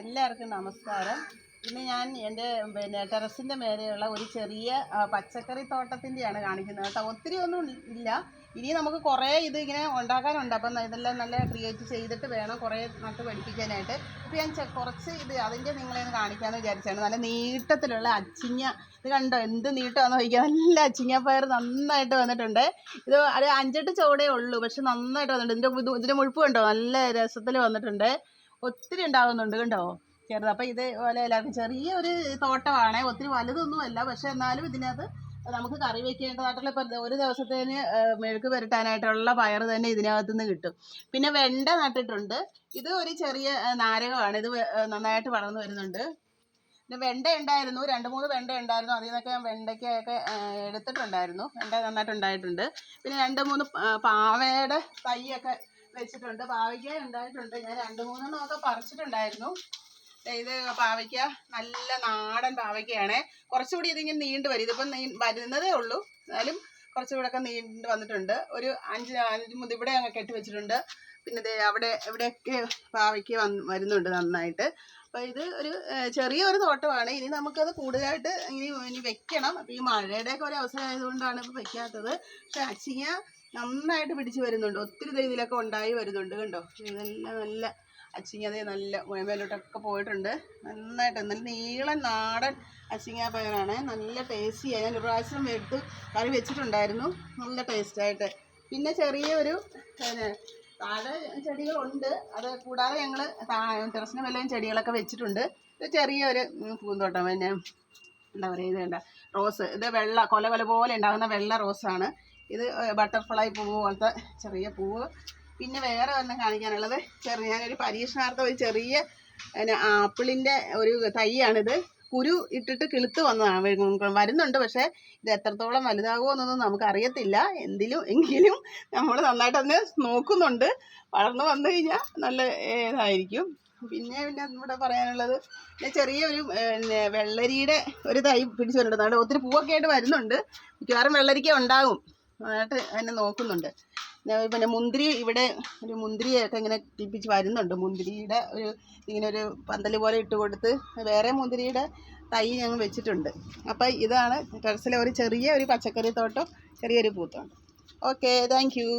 എല്ലാവർക്കും നമസ്കാരം. ഇന്ന് ഞാൻ എൻ്റെ ടെറസിൻ്റെ മേലെയുള്ള ഒരു ചെറിയ പച്ചക്കറി തോട്ടത്തിൻ്റെയാണ് കാണിക്കുന്നത് കേട്ടോ. ഒത്തിരി ഒന്നും ഇല്ല, ഇനി നമുക്ക് കുറേ ഇത് ഇങ്ങനെ ഉണ്ടാക്കാനുണ്ട്. അപ്പം ഇതെല്ലാം നല്ല ക്രിയേറ്റ് ചെയ്തിട്ട് വേണം കുറേ നട്ട് പഠിപ്പിക്കാനായിട്ട്. അപ്പോൾ ഞാൻ കുറച്ച് അതിൻ്റെ നിങ്ങളെ ഒന്ന് കാണിക്കാമെന്ന് വിചാരിച്ചാണ്. നല്ല നീട്ടത്തിലുള്ള അച്ചിങ്ങ, ഇത് കണ്ടോ എന്ത് നീട്ടമാണെന്ന് ചോദിക്കുക. നല്ല അച്ചിങ്ങ പയർ നന്നായിട്ട് വന്നിട്ടുണ്ട്. ഇത് ഒരു 5-8 ചുവടേ ഉള്ളൂ, പക്ഷെ നന്നായിട്ട് വന്നിട്ടുണ്ട്. ഇതിൻ്റെ മുഴുപ്പ് കണ്ടോ, നല്ല രസത്തിൽ വന്നിട്ടുണ്ട്. ഒത്തിരി ഉണ്ടാകുന്നുണ്ട് കണ്ടോ, ചെറുത്. അപ്പോൾ ഇതേപോലെ എല്ലാവർക്കും ചെറിയൊരു തോട്ടമാണ്, ഒത്തിരി വലുതൊന്നുമല്ല. പക്ഷേ എന്നാലും ഇതിനകത്ത് നമുക്ക് കറി വയ്ക്കേണ്ടതായിട്ടുള്ള ഇപ്പം ഒരു ദിവസത്തേന് മെഴുക്ക് പുരട്ടാനായിട്ടുള്ള പയർ തന്നെ ഇതിനകത്ത് നിന്ന് കിട്ടും. പിന്നെ വെണ്ട നട്ടിട്ടുണ്ട്. ഇത് ഒരു ചെറിയ നാരകമാണ്, ഇത് നന്നായിട്ട് വളർന്നു വരുന്നുണ്ട്. പിന്നെ വെണ്ട ഉണ്ടായിരുന്നു, 2-3 വെണ്ട ഉണ്ടായിരുന്നു. അതിൽ നിന്നൊക്കെ ഞാൻ വെണ്ടയ്ക്കൊക്കെ എടുത്തിട്ടുണ്ടായിരുന്നു. വെണ്ട നന്നായിട്ടുണ്ടായിട്ടുണ്ട്. പിന്നെ 2-3 പാവയുടെ തൈയൊക്കെ വെച്ചിട്ടുണ്ട്. പാവയ്ക്ക ഉണ്ടായിട്ടുണ്ട്. ഞാൻ 2-3 പറിച്ചിട്ടുണ്ടായിരുന്നു. ഇത് പാവയ്ക്ക നല്ല നാടൻ പാവയ്ക്കയാണ്. കുറച്ചുകൂടി ഇതിങ്ങനെ നീണ്ടു വരും. ഇതിപ്പം വരുന്നതേ ഉള്ളൂ, എന്നാലും കുറച്ചുകൂടെ ഒക്കെ നീണ്ടു വന്നിട്ടുണ്ട്. ഒരു 5 മുതൽ ഇവിടെ അങ്ങ് കെട്ടി വെച്ചിട്ടുണ്ട്. പിന്നെ ഇവിടെയൊക്കെ പാവയ്ക്ക വരുന്നുണ്ട് നന്നായിട്ട്. അപ്പോൾ ഇത് ഒരു ചെറിയൊരു തോട്ടമാണ്. ഇനി നമുക്കത് കൂടുതലായിട്ട് ഇനി വെക്കണം. അപ്പോൾ ഈ മഴയുടെയൊക്കെ ഒരു അവസരം ആയതുകൊണ്ടാണ് ഇപ്പോൾ വെക്കാത്തത്. പക്ഷേ അച്ചിങ്ങ നന്നായിട്ട് പിടിച്ച് വരുന്നുണ്ട്. ഒത്തിരി ഇതിലൊക്കെ ഉണ്ടായി വരുന്നുണ്ട് കണ്ടോ. ഇതെല്ലാം നല്ല അച്ചിങ്ങ നല്ല മേലോട്ടൊക്കെ പോയിട്ടുണ്ട്. നന്നായിട്ട് നല്ല നീളൻ നാടൻ അച്ചിങ്ങ പയറാണ്. നല്ല ടേസ്റ്റിയായി. ഞാൻ ഒരു പ്രാവശ്യം എടുത്ത് കറി വെച്ചിട്ടുണ്ടായിരുന്നു, നല്ല ടേസ്റ്റായിട്ട്. പിന്നെ ചെറിയൊരു താഴെ ചെടികളുണ്ട്. അത് കൂടാതെ ഞങ്ങൾ ടെറസിന് വല്ലതും ചെടികളൊക്കെ വെച്ചിട്ടുണ്ട്. ഇത് ചെറിയൊരു പൂന്തോട്ടം. പിന്നെ എന്താ പറയുക, ഇത് വേണ്ട റോസ്, ഇത് വെള്ള കൊല പോലെ ഉണ്ടാകുന്ന വെള്ള റോസാണ്. ഇത് ബട്ടർഫ്ലൈ പൂവ് പോലത്തെ ചെറിയ പൂവ്. പിന്നെ വേറെ ഒന്നും കാണിക്കാനുള്ളത്, ഞാനൊരു പരീക്ഷണാർത്ഥം ഒരു ചെറിയ ആപ്പിളിൻ്റെ ഒരു തൈയാണിത്. കുരു ഇട്ടിട്ട് കിളുത്ത് വന്നതാണ്, വരുന്നുണ്ട്. പക്ഷേ ഇത് എത്രത്തോളം വലുതാകുമോ എന്നൊന്നും നമുക്കറിയത്തില്ല. എങ്കിലും നമ്മൾ നന്നായിട്ടൊന്ന് നോക്കുന്നുണ്ട്. വളർന്നു വന്നു കഴിഞ്ഞാൽ നല്ല ഇതായിരിക്കും. പിന്നെ ഇവിടെ പറയാനുള്ളത്, ചെറിയൊരു വെള്ളരിയുടെ ഒരു തൈ പിടിച്ചു വരുന്നുണ്ട്. അവിടെ ഒത്തിരി പൂവൊക്കെ ആയിട്ട് വരുന്നുണ്ട്. മിക്കവാറും വെള്ളരിക്ക ഉണ്ടാകും. നന്നായിട്ട് എന്നെ നോക്കുന്നുണ്ട്. പിന്നെ മുന്തിരി, ഇവിടെ ഒരു മുന്തിരിയൊക്കെ ഇങ്ങനെ പിടിപ്പിച്ച് വരുന്നുണ്ട്. മുന്തിരിയുടെ ഇങ്ങനെ ഒരു പന്തൽ പോലെ ഇട്ട് കൊടുത്ത് വേറെ മുന്തിരിയുടെ തൈ ഞങ്ങൾ വെച്ചിട്ടുണ്ട്. അപ്പോൾ ഇതാണ് ടെറസിലെ ഒരു ചെറിയ ഒരു പച്ചക്കറി തോട്ടം, ചെറിയൊരു പൂത്തോട്ടം. Okay, thank you.